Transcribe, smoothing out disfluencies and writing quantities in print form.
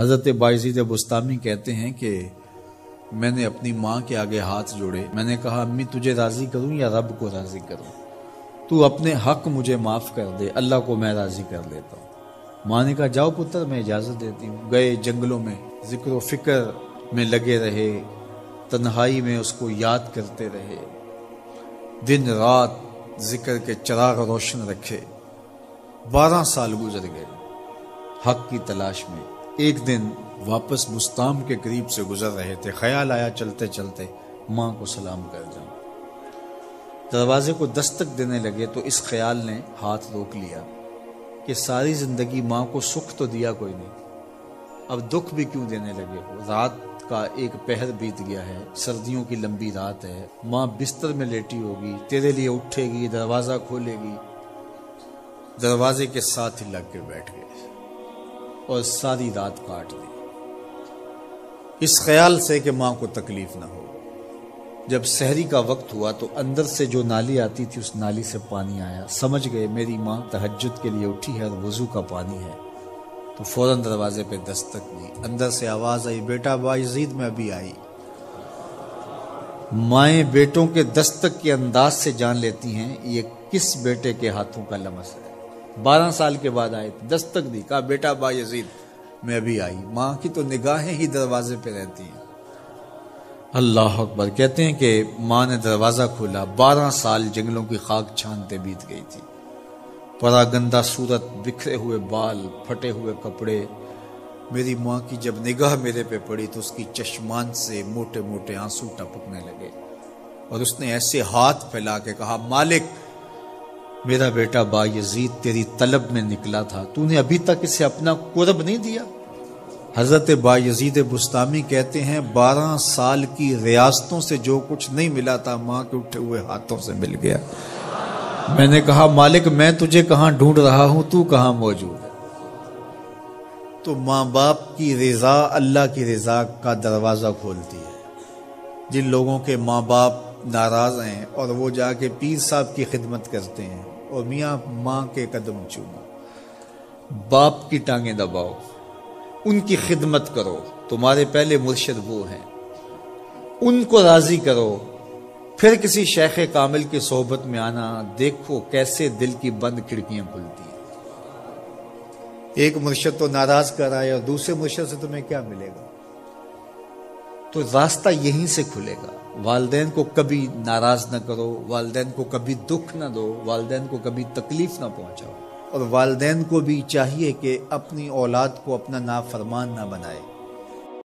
حضرت بایزید بستامی کہتے ہیں کہ میں نے اپنی ماں کے آگے ہاتھ جوڑے، میں نے کہا امی تجھے راضی کروں یا رب کو راضی کروں؟ تو اپنے حق مجھے معاف کر دے، اللہ کو میں راضی کر لیتا ہوں۔ ماں نے کہا جاؤ پتر میں اجازت دیتی ہوں۔ گئے جنگلوں میں ذکر و فکر میں لگے رہے، تنہائی میں اس کو یاد کرتے رہے، دن رات ذکر کے چراغ روشن رکھے۔ 12 سال گزر گئے حق کی تلاش میں۔ ایک دن واپس بستام کے قریب سے گزر رہے تھے، خیال آیا چلتے چلتے ماں کو سلام کر جاؤں۔ دروازے کو دستک دینے لگے تو اس خیال نے ہاتھ روک لیا کہ ساری زندگی ماں کو سکھ تو دیا کوئی نہیں، اب دکھ بھی کیوں دینے لگے ہو؟ رات کا ایک پہر بیت گیا ہے، سردیوں کی لمبی رات ہے، ماں بستر میں لیٹی ہوگی، تیرے لیے اٹھے گی، دروازہ کھولے گی۔ دروازے کے ساتھ ہی لگ کے بیٹھ گئے اور ساری رات کاٹ دی، اس خیال سے کہ ماں کو تکلیف نہ ہو۔ جب سحری کا وقت ہوا تو اندر سے جو نالی آتی تھی اس نالی سے پانی آیا، سمجھ گئے میری ماں تہجد کے لیے اٹھی ہے اور وضو کا پانی ہے، تو فوراً دروازے پہ دستک دی۔ اندر سے آواز آئی بیٹا بایزید میں ابھی آئی۔ مائیں بیٹوں کے دستک کے انداز سے جان لیتی ہیں یہ کس بیٹے کے ہاتھوں کا لمس ہے۔ 12 سال کے بعد آئے، دستک دی، کہا بیٹا بایزید میں ابھی آئی۔ ماں کی تو نگاہیں ہی دروازے پہ رہتی ہیں۔ اللہ اکبر۔ کہتے ہیں کہ ماں نے دروازہ کھولا، 12 سال جنگلوں کی خاک چھانتے بیت گئی تھی، پراگندہ صورت، بکھرے ہوئے بال، پھٹے ہوئے کپڑے۔ میری ماں کی جب نگاہ میرے پہ پڑی تو اس کی چشمان سے موٹے موٹے آنسو ٹپکنے لگے، اور اس نے ایسے ہاتھ پھیلا کے کہا مالک میرا بیٹا بایزید تیری طلب میں نکلا تھا، تو نے ابھی تک اسے اپنا قرب نہیں دیا۔ حضرت بایزید بستامی کہتے ہیں 12 سال کی ریاستوں سے جو کچھ نہیں ملا تھا ماں کے اٹھے ہوئے ہاتھوں سے مل گیا۔ میں نے کہا مالک میں تجھے کہاں ڈھونڈ رہا ہوں، تو کہاں موجود ہے؟ تو ماں باپ کی رضا اللہ کی رضا کا دروازہ کھولتی ہے۔ جن لوگوں کے ماں باپ ناراض ہیں اور وہ جا کے پیر صاحب کی خدمت کرتے ہیں اور میاں ماں کے قدم چومو، باپ کی ٹانگیں دباؤ، ان کی خدمت کرو، تمہارے پہلے مرشد وہ ہیں، ان کو راضی کرو، پھر کسی شیخ کامل کی صحبت میں آنا، دیکھو کیسے دل کی بند کھڑکیاں کھلتی ہیں۔ ایک مرشد تو ناراض کر آئے اور دوسرے مرشد سے تمہیں کیا ملے گا؟ تو راستہ یہیں سے کھلے گا۔ والدین کو کبھی ناراض نہ کرو، والدین کو کبھی دکھ نہ دو، والدین کو کبھی تکلیف نہ پہنچاؤ، اور والدین کو بھی چاہیے کہ اپنی اولاد کو اپنا نافرمان نہ بنائے۔